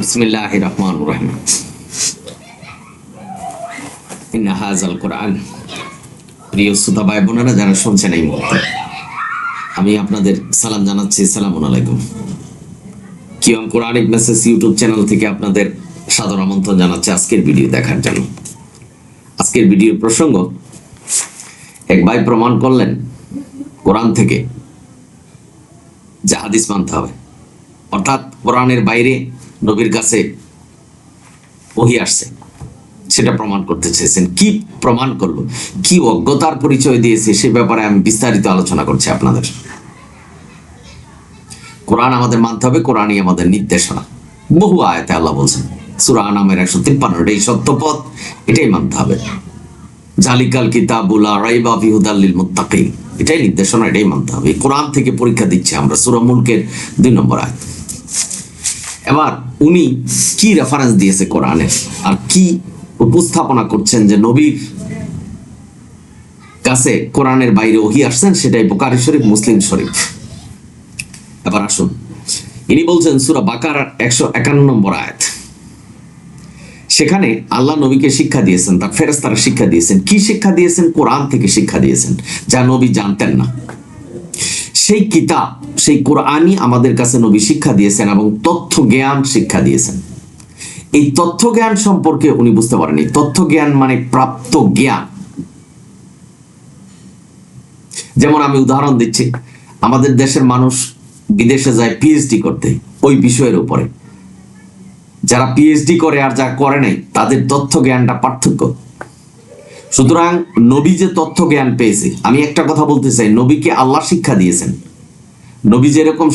বিসমিল্লাহির রহমানির রহিম। ইন্না হাযাল কুরআন। প্রিয় শ্রোতা ভাই বোনেরা যারা শুনছেন এই মুহূর্তে, আমি আপনাদের সালাম জানাচ্ছি। আসসালামু আলাইকুম। কোরআনিক মেসেজ ইউটিউব চ্যানেল থেকে আপনাদের সাদর আমন্ত্রণ জানাচ্ছি আজকের ভিডিও দেখার জন্য। আজকের ভিডিওর প্রসঙ্গ, এক ভাই প্রমাণ করলেন কোরআন থেকে যে হাদিস মানতে হবে, অর্থাৎ কোরআনের বাইরে নবীর কাছে ওহী আসছে, সেটা প্রমাণ করতে চেয়েছেন। কি প্রমাণ করলো, কি অজ্ঞতার পরিচয় দিয়েছে, সে ব্যাপারে আমি বিস্তারিত আলোচনা করছি আপনাদের। কোরআন আমাদের মানতে হবে, কোরআনই আমাদের নির্দেশনা। বহু আয়াতে আল্লাহ বলছেন, সূরা আনামের 153 এই সত্যপথ, এটাই মানতে হবে। জালিকাল কিতাবু লা রাইবা ফিহি হুদাল লিল মুত্তাকিন, এটাই নির্দেশনা, এটাই মানতে হবে। কোরআন থেকে পরীক্ষা দিচ্ছি আমরা, সূরা মুলকের 2 নম্বর আয়াত। এবার উনি কি রেফারেন্স দিয়েছে কোরআনের, আর কি উপস্থাপনা করছেন যে নবীর কাছে কোরআনের বাইরে ওহী আসছেন, সেটাই বুখারী শরীফ, মুসলিম শরীফ। এবার আসুন, ইনি বলছেন সূরা বাকারার 151 নম্বর আয়াত। সেখানে আল্লাহ নবীকে শিক্ষা দিয়েছেন, তার ফেরেশতারা শিক্ষা দিয়েছেন। কি শিক্ষা দিয়েছেন? কোরআন থেকে শিক্ষা দিয়েছেন, যা নবী জানতেন না। সেই কিতাব, সেই কোরআনই আমাদের কাছে নবী শিক্ষা দিয়েছেন এবং তথ্য জ্ঞান শিক্ষা দিয়েছেন। এই তথ্য জ্ঞান সম্পর্কে উনি বুঝতে পারেনি। তথ্য জ্ঞান মানে প্রাপ্ত জ্ঞান। যেমন আমি উদাহরণ দিচ্ছি, আমাদের দেশের মানুষ বিদেশে যায় পিএইচডি করতে ওই বিষয়ের উপরে। যারা পিএইচডি করে আর যা করে নাই, তাদের তথ্য জ্ঞানটা পার্থক্য। সুতরাং নবী যে তথ্য জ্ঞান পেয়েছে, আমি একটা কথা বলতে চাই, নবীকে আল্লাহ শিক্ষা দিয়েছেন। নবী যেরকম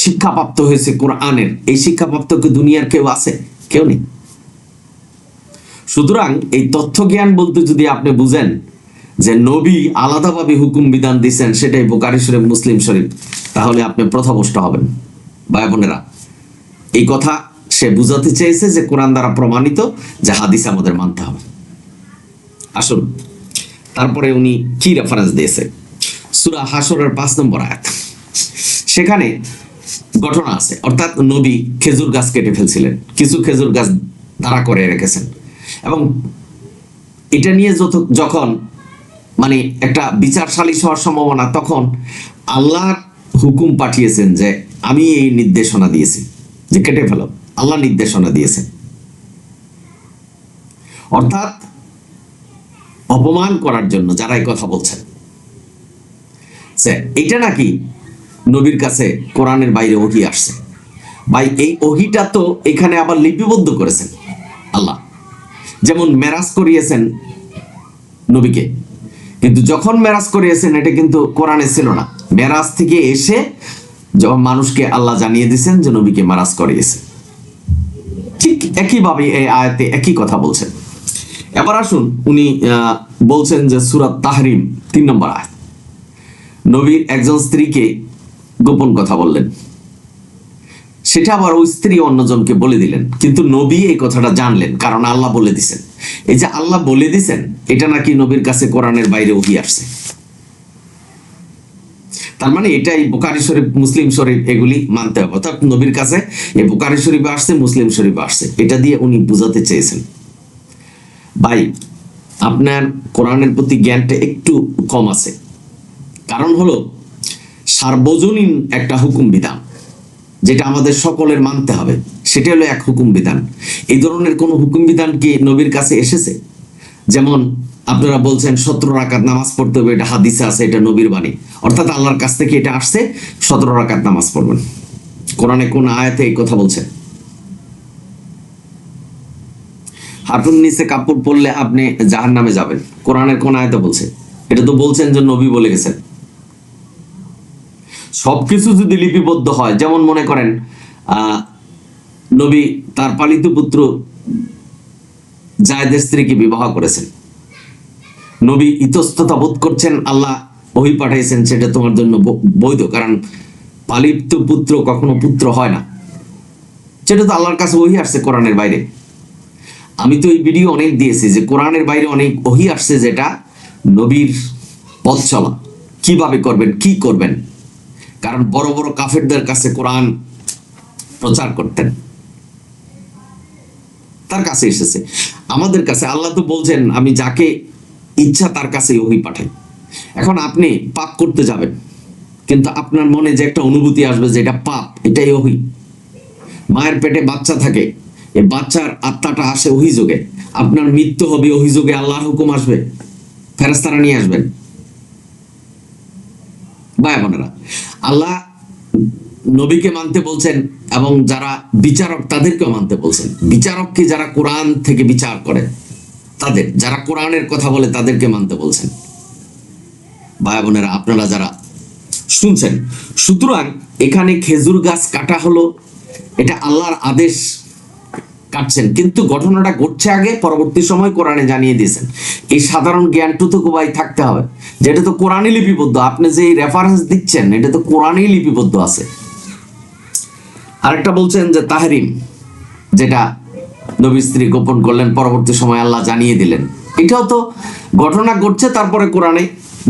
শিক্ষাপ্রাপ্ত হয়েছে কোরআনের, এই শিক্ষাপ্রাপ্ত কি দুনিয়ার কেউ আছে? কেউ নেই। সুতরাং এই তথ্য জ্ঞান বলতে যদি আপনি বুঝেন যে নবী আলাদাভাবে হুকুম বিধান দিয়েছেন, সেটাই বুখারী শরীফ, মুসলিম শরীফ, তাহলে আপনি পথভ্রষ্ট হবেন। ভাই বোনেরা, এই কথা সে বুঝাতে চেয়েছে যে কোরআন দ্বারা প্রমাণিত যে হাদিস আমাদের মানতে হবে। আসুন, তারপরে উনি কি রেফারেন্স দিয়েছে? সূরা হাশরের 5 নম্বর আয়াত। সেখানে ঘটনা আছে, অর্থাৎ নবী খেজুর গাছ কেটে ফেলছিলেন, কিছু খেজুর গাছ দাঁড়া করে রেখেছেন, এবং এটা নিয়ে যখন মানে একটা বিচার সালিশ হওয়ার সম্ভাবনা, তখন আল্লাহর হুকুম পাঠিয়েছেন যে আমি এই নির্দেশনা দিয়েছি যে কেটে ফেলো। আল্লাহ নির্দেশনা দিয়েছেন, অর্থাৎ অপমান করার জন্য যারা এই কথা বলছেন, এটা নাকি নবীর কাছে কোরআনের বাইরে ওহী আসছে। ভাই, এই ওহীটা তো এখানে আবার লিপিবদ্ধ করেছেন আল্লাহ। যেমন মেরাজ করিয়েছেন নবীকে, কিন্তু যখন মেরাজ করিয়েছেন এটা কিন্তু কোরআনে ছিল না। মেরাজ থেকে এসে যখন মানুষকে আল্লাহ জানিয়ে দিয়েছেন যে নবীকে মেরাজ করিয়েছে। ঠিক একইভাবে এই আয়াতে একই কথা বলছেন। এবার আসুন, উনি বলছেন যে সূরা তাহরিম 3 নম্বর আয়াত, নবীর একজন স্ত্রীকে গোপন কথা বললেন, সেটা আবার ওই স্ত্রী অন্যজনকে বলে দিলেন, কিন্তু নবী এই কথাটা জানলেন, কারণ আল্লাহ বলে দিছেন। এই যে আল্লাহ বলে দিছেন, এটা নাকি নবীর কাছে কোরআনের বাইরে ওহী আসছে। তার মানে এটাই বুখারী শরীফ, মুসলিম শরীফ, এগুলি মানতে হবে। অর্থাৎ নবীর কাছে এই বুখারী শরীফে আসছে, মুসলিম শরীফে আসছে, এটা দিয়ে উনি বুঝাতে চেয়েছেন। ভাই, আপনার কোরআনের প্রতি জ্ঞানটা একটু কম আছে। কারণ হলো সার্বজনীন একটা হুকুম বিধান, যেটা আমাদের সকলের মানতে হবে, সেটা হলো এক হুকুম বিধান। এই ধরনের কোন হুকুম বিধান কি নবীর কাছে এসেছে? যেমন আপনারা বলছেন 17 রাকাত নামাজ পড়তে হবে, এটা হাদিসে আছে, এটা নবীর বাণী, অর্থাৎ আল্লাহর কাছ থেকে এটা আসছে, 17 রাকাত নামাজ পড়বেন। কোরআনে কোন আয়াতে এই কথা বলছে? হাঁটুর নিচে কাপড় পরলে আপনি জাহান্নামে যাবেন, কোরআনের কোন আয়াতে বলছে? এটা তো বলছেন যে নবী বলে গেছেন। সবকিছু যদি লিপিবদ্ধ হয়, যেমন মনে করেন নবী তার পালিত পুত্র জায়েদের স্ত্রীকে বিবাহ করেছেন, নবী ইতস্ততা বোধ করছেন, আল্লাহ ওহী পাঠাইছেন, সেটা তোমার জন্য বৈধ, কারণ পালিত পুত্র কখনো পুত্র হয় না। সেটা তো আল্লাহর কাছে ওহী আসছে কোরআনের বাইরে। আমি তো এই ভিডিও অনেক দিয়েছি যে কোরআনের বাইরে অনেক ওহী আসছে, যেটা নবীর পথ চলা, কিভাবে করবেন, কি করবেন। কারণ বড় বড় কাফেরদের কাছে কোরআন প্রচার করতেন, তার কাছে এসেছে। আমাদের কাছে আল্লাহ তো বলছেন আমি যাকে ইচ্ছা তার কাছে ওহী পাঠাই। এখন আপনি পাপ করতে যাবেন, কিন্তু আপনার মনে যে একটা অনুভূতি আসবে যে এটা পাপ, এটাই ওহী। মায়ের পেটে বাচ্চা থাকে, এই বাচ্চার আত্মাটা আসে ওহী যোগে, আপনার মৃত্যু হবে ওহী যোগে, আল্লাহর হুকুম আসবে, ফেরেশতারা নিয়ে আসবেন। ভাই বোনেরা, আল্লাহ নবীকে মানতে বলছেন এবং যারা বিচারক তাদেরকেও মানতে বলছেন। বিচারককে যারা কোরআন থেকে বিচার করে তাদের, যারা কোরআনের কথা বলে তাদেরকে মানতে বলছেন। ভাই বোনেরা, আপনারা যারা শুনছেন, সুতরাং এখানে খেজুর গাছ কাটা হলো, এটা আল্লাহর আদেশ, কাটছেন, কিন্তু ঘটনাটা ঘটছে আগে, পরবর্তী সময় কোরআনে জানিয়ে দিয়েছেন। এই সাধারণ জ্ঞানটুকু ভাই থাকতে হবে, যেটা তো কোরআনে লিপিবদ্ধ। আপনি যে রেফারেন্স দিচ্ছেন এটা তো কোরআনেই লিপিবদ্ধ আছে। আরেকটা বলছেন যে তাহরিম, যেটা নবী স্ত্রী গোপন করলেন, পরবর্তী সময় আল্লাহ জানিয়ে দিলেন, এটাও তো ঘটনা ঘটছে, তারপরে কোরআনে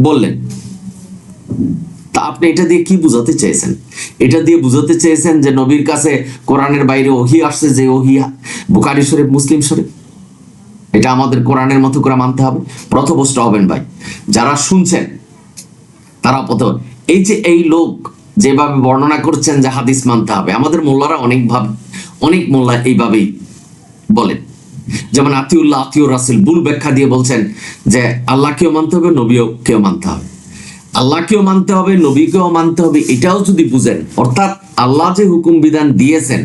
বললেন। তা আপনি এটা দিয়ে কি বুঝাতে চেয়েছেন? এটা দিয়ে বুঝাতে চেয়েছেন যে নবীর কাছে কোরআনের বাইরে ওহী আসছে, যে ওহী বুখারী শরীফ, মুসলিম শরীফ, এটা আমাদের কোরআনের মতো করে মানতে হবে। প্রথভ্রষ্ট হবেন ভাই, যারা শুনছেন তারা প্রথম। এই যে এই লোক যেভাবে বর্ণনা করছেন যে হাদিস মানতে হবে, আমাদের মোল্লারা অনেক মোল্লা এইভাবেই বলেন। যেমন আতিউল্লাহ আতিউর রাসূল ভুল ব্যাখ্যা দিয়ে বলছেন যে আল্লাহকেও মানতে হবে, নবীকেও মানতে হবে। আল্লাহকেও মানতে হবে, নবীকেও মানতে হবে, এটাও যদি বুঝেন, অর্থাৎ আল্লাহ যে হুকুম বিধান দিয়েছেন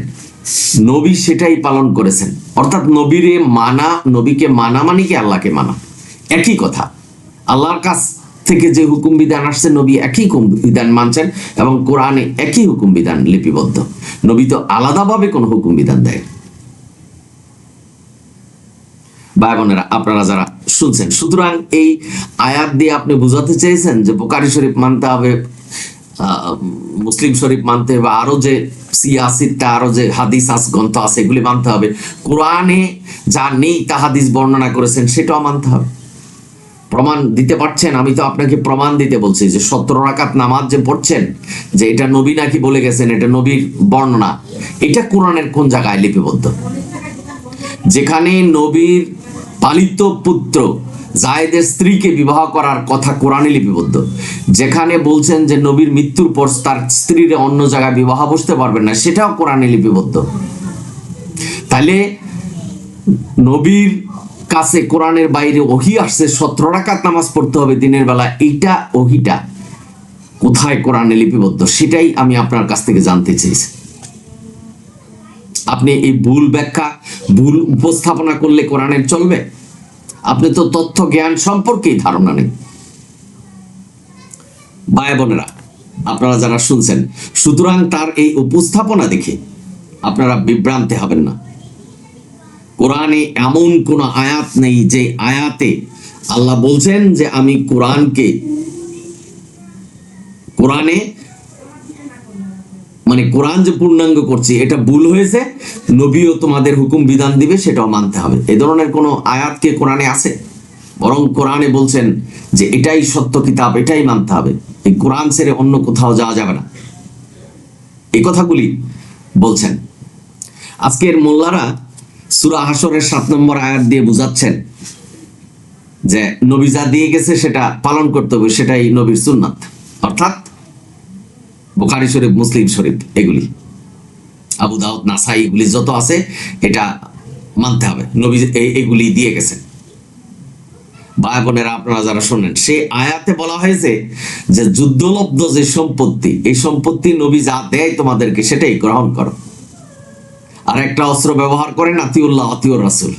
নবী সেটাই পালন করেছেন, অর্থাৎ নবীরে মানা, নবীকে মানা মানে কি আল্লাহকে মানা, একই কথা। আল্লাহর কাছ থেকে যে হুকুম বিধান আসছে নবী একই হুকুম বিধান মানছেন, এবং কোরআনে একই হুকুম বিধান লিপিবদ্ধ। নবী তো আলাদাভাবে কোনো হুকুম বিধান দেয়। ভাই বোনেরা, আপনারা যারা শুনছেন, সুতরাং এই আয়াত দিয়ে আপনি বুঝাতে চেয়েছেন যে বুখারী শরীফ মানতে হবে, মুসলিম শরীফ মানতে হবে, আরো যে সিয়াসিটা, আরো যে হাদিস গ্রন্থ আছে এগুলি মানতে হবে, কোরআনে যা নেই তা হাদিস বর্ণনা করেছেন সেটাও মানতে হবে। প্রমাণ দিতে পারছেন? আমি তো আপনাকে প্রমাণ দিতে বলছি যে 17 রাকাত নামাজ যে পড়ছেন, যে এটা নবী নাকি বলে গেছেন, এটা নবীর বর্ণনা, এটা কোরআনের কোন জায়গায় লিপিবদ্ধ? যেখানে নবীর পালিত পুত্র জায়েদের স্ত্রীকে বিবাহ করার কথা কোরআনে লিপিবদ্ধ, যেখানে বলছেন যে নবীর মৃত্যুর পর তার স্ত্রীরা অন্য জায়গায় বিবাহ বসতে পারবেন না, সেটাও কোরআনে লিপিবদ্ধ। তাহলে নবীর কাছে কোরআনের বাইরে ওহী আসছে, 17 রাকাত নামাজ পড়তে হবে দিনের বেলা, এইটা ওহীটা কোথায় কোরআনে লিপিবদ্ধ সেটাই আমি আপনার কাছ থেকে জানতে চেয়েছি। আপনি এই ভুল ব্যাখ্যা, ভুল উপস্থাপনা করলে কোরআনের চলবে? আপনি তো তথ্য জ্ঞান সম্পর্কেই ধারণা নেই। ভাই বোনেরা, আপনারা যারা শুনছেন, সুতরাং তার এই উপস্থাপনা দেখে আপনারা বিভ্রান্তি হবেন না। কোরআনে এমন কোন আয়াত নেই যে আয়াতে আল্লাহ বলছেন যে আমি কোরআনে মানে কোরআন যে পূর্ণাঙ্গ করছি এটা ভুল হয়েছে, নবীও তোমাদের হুকুম বিধান দিবে সেটাও মানতে হবে, এই ধরনের কোনো আয়াত কে কোরআনে আছে? বরং কোরআনে বলছেন যে এটাই সত্য কিতাব, এটাই মানতে হবে, এই কোরআন ছেড়ে অন্য কোথাও যাওয়া যাবে না, এই কথাগুলি বলছেন। আজকের মোল্লারা সূরা হাসরের 7 নম্বর আয়াত দিয়ে বুঝাচ্ছেন যে নবী যা দিয়ে গেছে সেটা পালন করতে হবে, সেটাই নবীর সুন্নাত, অর্থাৎ বুখারী শরীফ, মুসলিম শরীফ, এগুলি আবু দাউদ, নাসাই, এগুলি যত আছে এটা মানতে হবে, নবী এগুলি দিয়ে গেছেন। ভাই বোনেরা, আপনারা যারা শোনেন, সেই আয়াতে বলা হয়েছে যে যুদ্ধলব্ধ যে সম্পত্তি, এই সম্পত্তি নবী যা দেয় তোমাদেরকে সেটাই গ্রহণ করো। আর একটা অস্ত্র ব্যবহার করেন আতিউল্লাহ আতিউর রাসূল,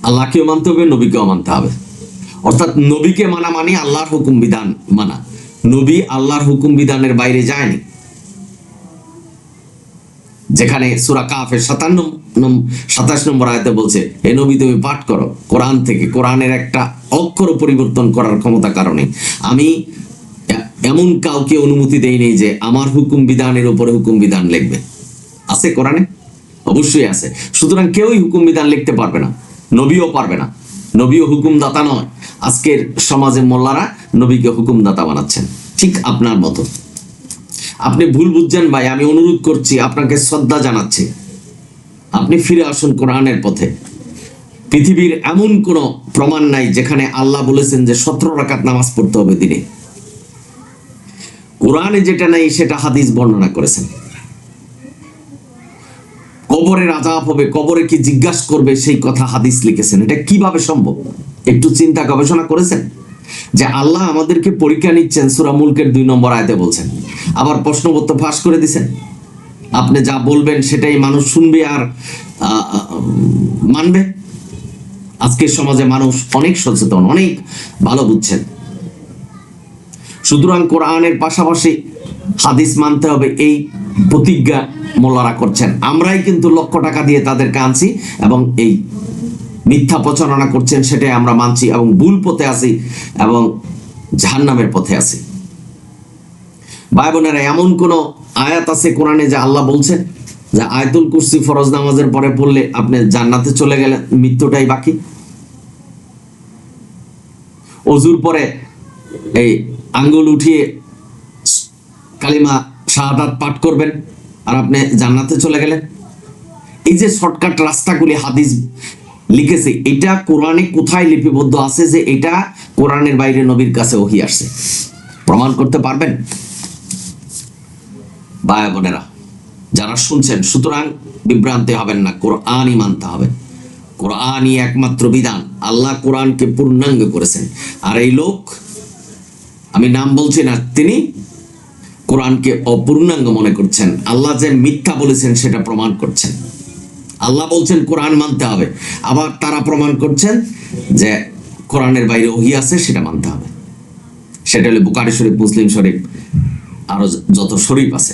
আল্লাহকেও মানতে হবে, নবীকেও মানতে হবে, অর্থাৎ নবীকে মানা মানে আল্লাহর হুকুম বিধান মানা। নবী আল্লাহর হুকুম বিধানের বাইরে যায়নি। যেখানে সূরা কাফের 27 নম্বর আয়াতে বলছে, হে নবী তুমি পাঠ করো কোরআন থেকে, কোরআনের একটা অক্ষর পরিবর্তন করার ক্ষমতা কারণে আমি এমন কাউকে অনুমতি দেই নেই যে আমার হুকুম বিধানের উপরে হুকুম বিধান লিখবে। আছে কোরআনে? অবশ্যই আছে। সুতরাং কেউই হুকুম বিধান লিখতে পারবে না, নবীও পারবে না, নবীও হুকুমদাতা নয়। আজকের সমাজে মোল্লারা নবীকে হুকুমদাতা বানাচ্ছেন, ঠিক আপনার মতো। আপনি ভুল বুঝছেন ভাই, আমি অনুরোধ করছি, আপনাকে শ্রদ্ধা জানাচ্ছি, আপনি ফিরে আসুন কোরআনের পথে। পৃথিবীর এমন কোনো প্রমাণ নাই যেখানে আল্লাহ বলেছেন যে 17 রাকাত নামাজ পড়তে হবে দিনে। কোরআনে যেটা নাই সেটা হাদিস বর্ণনা করেছেন। কবরের আযাব হবে, কবরে কি জিজ্ঞাসা করবে সেই কথা হাদিস লিখেছেন। এটা কিভাবে সম্ভব? একটু চিন্তা গবেষণা করেছেন যে আল্লাহ আমাদেরকে পরীক্ষা নিচ্ছেন, সূরা মুলকের 2 নম্বর আয়াতে বলছেন, আবার প্রশ্নপত্র ফাঁস করে দিছেন। আপনি যা বলবেন সেটাই মানুষ শুনবে আর মানবে। আজকের সমাজে মানুষ অনেক সচেতন, অনেক ভালো বুঝছেন। সুতরাং কোরআনের পাশাপাশি হাদিস মানতে হবে, এই প্রতিজ্ঞা মোল্লারা করছেন। আমরাই কিন্তু লক্ষ টাকা দিয়ে তাদেরকে আনছি এবং এই মিথ্যা প্রচারণা করছেন সেটাই আমরা মানছি এবং ভুল পথে আছি এবং জাহান্নামের পথে আছি। ভাই বোনেরা, এমন কোন আয়াত আছে কোরআনে যে আল্লাহ বলছেন যে আয়াতুল কুরসি ফরজ নামাজের পরে পড়লে আপনি জান্নাতে চলে গেলেন, মৃত্যুটাই বাকি? ওযুর পরে এই আঙ্গুল উঠিয়ে কালিমা শাহাদাত পাঠ করবেন আর আপনি জান্নাতে চলে গেলেন? এই যে শর্টকাট রাস্তাগুলি হাদিস লিখেছে, এটা কোরআনে কোথায় লিপিবদ্ধ আছে যে এটা কোরআনের বাইরে নবীর কাছে ওহী আসছে? প্রমাণ করতে পারবেন? ভাই বোনেরা যারা শুনছেন, সুতরাং বিভ্রান্তি হবেন না, কোরআনই মানতে হবে। কোরআনই একমাত্র বিধান। আল্লাহ কোরআনকে পূর্ণাঙ্গ করেছেন, আর এই লোক, আমি নাম বলছি না, তিনি কোরআনকে অপূর্ণাঙ্গ মনে করছেন। আল্লাহ যে মিথ্যা বলেছেন সেটা প্রমাণ করছেন। আল্লাহ বলছেন কোরআন মানতে হবে, আবার তারা প্রমাণ করছেন যে কোরআনের বাইরে ওহী আছে, সেটা মানতে হবে। সেটা হলো বুখারী শরীফ, মুসলিম শরীফ, আরো যত শরীফ আছে।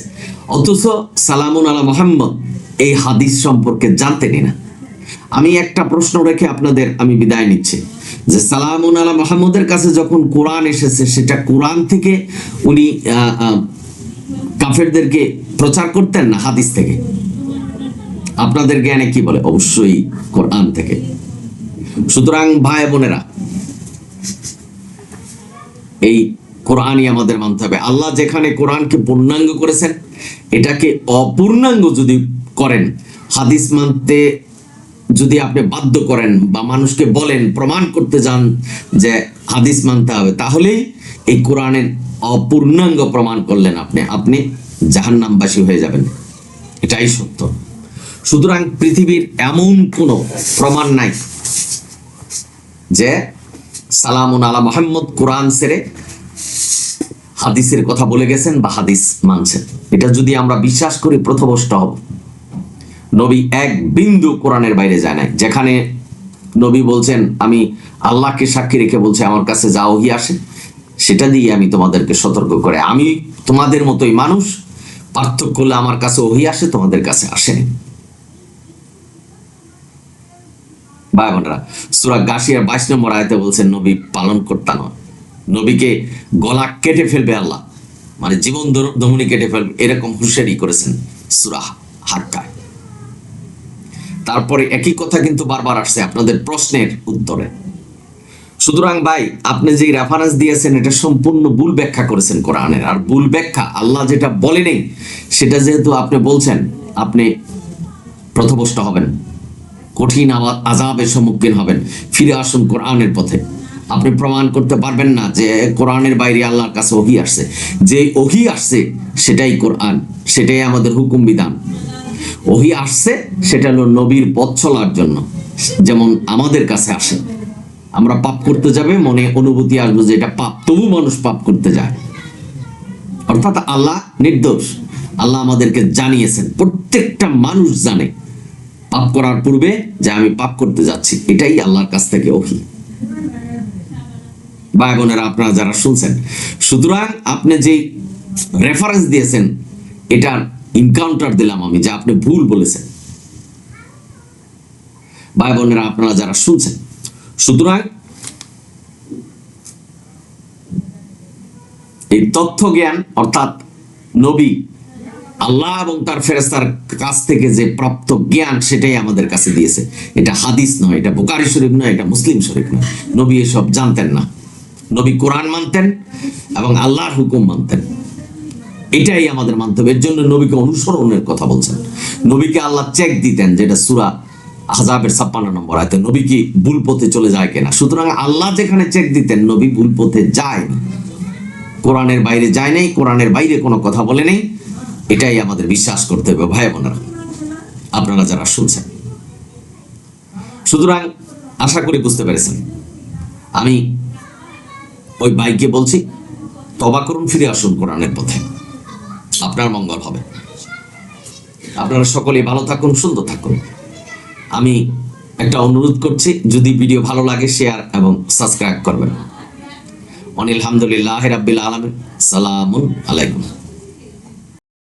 অথচ সালামুন আলা মুহাম্মদ এই হাদিস সম্পর্কে জানতেনই না। আমি একটা প্রশ্ন রেখে আপনাদের আমি বিদায় নিচ্ছি যে সালামুন আলা মুহাম্মদের কাছে যখন কোরআন এসেছে, সেটা কোরআন থেকে উনি কাফেরদেরকে প্রচার করতেন না হাদিস থেকে? আপনাদের জ্ঞানে কি বলে? অবশ্যই কোরআন থেকে। সুতরাং ভাই বোনেরা, এই কোরআনই আমাদের মানতে হবে। আল্লাহ যেখানে কোরআনকে পূর্ণাঙ্গ করেছেন, এটাকে অপূর্ণাঙ্গ যদি করেন, হাদিস মানতে যদি আপনি বাধ্য করেন বা মানুষকে বলেন, প্রমাণ করতে যান যে হাদিস মানতে হবে, তাহলেই এই কোরআনের অপূর্ণাঙ্গ প্রমাণ করলেন আপনি জাহান্নামবাসী হয়ে যাবেন। এটাই সত্য। সুতরাং পৃথিবীর এমন কোনো প্রমাণ নাই যে সালামুন আলা মুহাম্মদ কোরআন ছেড়ে হাদিসের কথা বলে গেছেন বা হাদিস মানছেন। এটা যদি আমরা বিশ্বাস করি, প্রথভ্রষ্ট হব। নবী এক বিন্দু কোরআনের বাইরে যায় নাই। যেখানে নবী বলছেন, আমি আল্লাহকে সাক্ষী রেখে বলছি আমার কাছে যা ওহী আসে সেটা দিয়ে আমি তোমাদেরকে সতর্ক করে, আমি তোমাদের মতোই মানুষ, পার্থক্য হলে আমার কাছে ওহী আসে, তোমাদের কাছে আসেনি। ভাই বোনেরা, সূরা গাশিয়ার 22 নম্বর আয়াতে বলছেন নবী পালন কর্তা নয়, নবীকে গলা কেটে ফেলবে আল্লাহ, মানে জীবন দমনী কেটে ফেলবে, এরকম হুঁশিয়ারি করেছেন সূরা হাক্কায়। তারপরে একই কথা কিন্তু বারবার আসছে আপনাদের প্রশ্নের উত্তরে। সুতরাং ভাই, আপনি যে রেফারেন্স দিয়েছেন এটা সম্পূর্ণ ভুল ব্যাখ্যা করেছেন কোরআনের। আর ভুল ব্যাখ্যা, আল্লাহ যেটা বলেনি সেটা যেহেতু আপনি বলছেন, আপনি পথভ্রষ্ট হবেন, কঠিন আযাবের সম্মুখীন হবেন। ফিরে আসুন কোরআনের পথে। আপনি প্রমাণ করতে পারবেন না যে কোরআনের বাইরে আল্লাহর কাছে ওহী আসছে। যে ওহী আসছে সেটাই কোরআন, সেটাই আমাদের হুকুম বিধান। ওহী আসছে সেটা হলো নবীর পথ চলার জন্য, যেমন আমাদের কাছে আসে। আমরা পাপ করতে যাবে, মনে অনুভূতি আসবে যে এটা পাপ, তবু মানুষ পাপ করতে যায়। অর্থাৎ আল্লাহ নির্দোষ। আল্লাহ আমাদেরকে জানিয়েছেন, প্রত্যেকটা মানুষ জানে পাপ করার পূর্বে যে আমি পাপ করতে যাচ্ছি। এটাই আল্লাহর কাছ থেকে ওহী। ভাই বোনেরা, আপনারা যারা শুনছেন, সুতরাং আপনি যে রেফারেন্স দিয়েছেন এটার ইনকাউন্টার দিলাম আমি যে আপনি ভুল বলেছেন। ভাই বোনেরা, আপনারা যারা শুনছেন, সুতরাং এই তথ্য জ্ঞান, অর্থাৎ নবী, আল্লাহ এবং তার ফেরেশতার কাছ থেকে যে প্রাপ্ত জ্ঞান, সেটাই আমাদের কাছে দিয়েছে। এটা হাদিস নয়, এটা বুখারী শরীফ নয়, এটা মুসলিম শরীফ নয়। নবী এসব জানতেন না। নবী কোরআন মানতেন এবং আল্লাহর হুকুম মানতেন। এটাই আমাদের মানতে হবে। এর জন্য নবীকে অনুসরণের কথা বলছেন। নবীকে আল্লাহ চেক দিতেন, যেটা সূরা আহজাবের 56 নম্বর আয়াতে, নবী কি ভুল পথে চলে যায় কিনা। সুতরাং আল্লাহ যেখানে চেক দিতেন, নবী ভুল পথে যায়নি, কোরআনের বাইরে যায় নাই, কোরআনের বাইরে কোনো কথা বলে নেই। এটাই আমাদের বিশ্বাস করতে হবে ভাই বোনেরা, আপনারা যারা শুনছেন। সুতরাং আশা করি বুঝতে পেরেছেন। আমি ওই ভাইকে বলছি, তওবা করুন, ফিরে আসুন কোরআনের পথে, আপনার মঙ্গল হবে। আপনারা সকলেই ভালো থাকুন, সুন্দর থাকুন। আমি একটা অনুরোধ করছি, যদি ভিডিও ভালো লাগে শেয়ার এবং সাবস্ক্রাইব করবেন। অনিল হামদুলিল্লাহ রাব্বিল আলামিন। সালামুন আলাইকুম।